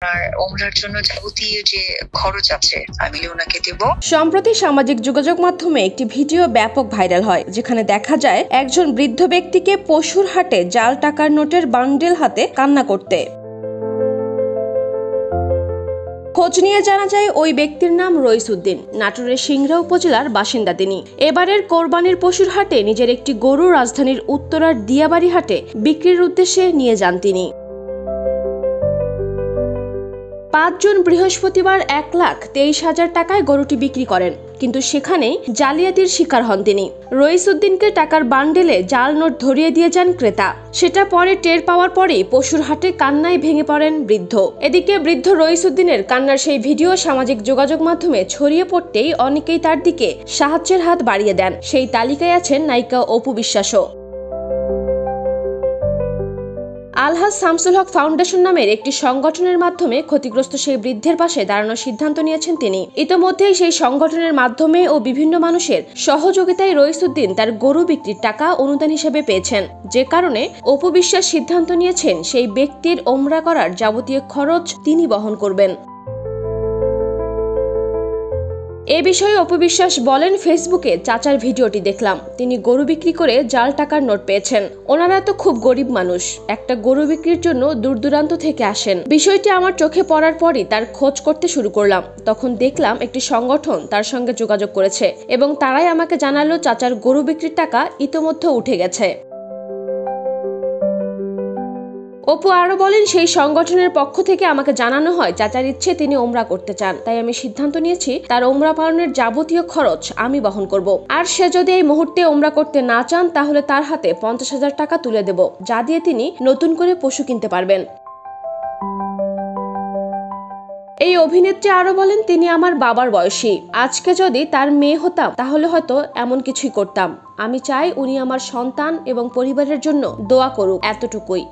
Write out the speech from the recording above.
আর ওমরার জন্য যাবতীয় যে খরচ আছে আমি ওনাকে দেব। সম্প্রতি সামাজিক যোগাযোগ মাধ্যমে একটি ভিডিও ব্যাপক ভাইরাল হয়, যেখানে দেখা যায় একজন বৃদ্ধ ব্যক্তিকে পশুর হাটে জাল টাকার নোটের বান্ডেল হাতে কান্না করতে। খোঁজ নিয়ে জানা যায় ওই ব্যক্তির নাম রইস উদ্দিন, নাটোরের সিংড়া উপজেলার বাসিন্দা তিনি। এবারের কোরবানির পশুর হাটে নিজের একটি গরু রাজধানীর উত্তরার দিয়াবাড়ি হাটে বিক্রির উদ্দেশ্যে নিয়ে যান তিনি। 5 জুন বৃহস্পতিবার 1,23,000 টাকায় গরুটি বিক্রি করেন, কিন্তু সেখানেই জালিয়াতির শিকার হন তিনি। রইস উদ্দিনকে টাকার বান্ডেলে জাল নোট ধরিয়ে দিয়ে যান ক্রেতা। সেটা পরে টের পাওয়ার পরেই পশুর হাটে কান্নায় ভেঙে পড়েন বৃদ্ধ। এদিকে বৃদ্ধ রইস উদ্দিনের কান্নার সেই ভিডিও সামাজিক যোগাযোগ মাধ্যমে ছড়িয়ে পড়তেই অনেকেই তার দিকে সাহায্যের হাত বাড়িয়ে দেন। সেই তালিকায় আছেন নায়িকা অপু বিশ্বাসও। আলহাজ শামসুল হক ফাউন্ডেশন নামের একটি সংগঠনের মাধ্যমে ক্ষতিগ্রস্ত সেই বৃদ্ধের পাশে দাঁড়ানোর সিদ্ধান্ত নিয়েছেন তিনি। ইতোমধ্যেই সেই সংগঠনের মাধ্যমে ও বিভিন্ন মানুষের সহযোগিতায় রইস উদ্দিন তার গরু বিক্রির টাকা অনুদান হিসেবে পেয়েছেন, যে কারণে অপু বিশ্বাস সিদ্ধান্ত নিয়েছেন সেই ব্যক্তির ওমরা করার যাবতীয় খরচ তিনি বহন করবেন। এ বিষয়ে অপু বিশ্বাস বলেন, ফেসবুকে চাচার ভিডিওটি দেখলাম, তিনি গরু বিক্রি করে জাল টাকার নোট পেয়েছেন। ওনারা তো খুব গরিব মানুষ, একটা গরু বিক্রির জন্য দূর দূরান্ত থেকে আসেন। বিষয়টি আমার চোখে পড়ার পরই তার খোঁজ করতে শুরু করলাম। তখন দেখলাম একটি সংগঠন তার সঙ্গে যোগাযোগ করেছে এবং তারাই আমাকে জানালো চাচার গরু বিক্রির টাকা ইতোমধ্যে উঠে গেছে। অপু আরো বলেন, সেই সংগঠনের পক্ষ থেকে আমাকে জানানো হয় চাচার ইচ্ছে তিনি ওমরা করতে চান, তাই আমি সিদ্ধান্ত নিয়েছি তার ওমরা পালনের যাবতীয় খরচ আমি বহন করব। আর সে যদি এই মুহূর্তে ওমরা করতে না চান তাহলে তার হাতে 50,000 টাকা তুলে দেব, যা দিয়ে তিনি নতুন করে পশু কিনতে পারবেন। এই অভিনেত্রী আরো বলেন, তিনি আমার বাবার বয়সী। আজকে যদি তার মেয়ে হতাম তাহলে হয়তো এমন কিছুই করতাম। আমি চাই উনি আমার সন্তান এবং পরিবারের জন্য দোয়া করুক, এতটুকুই।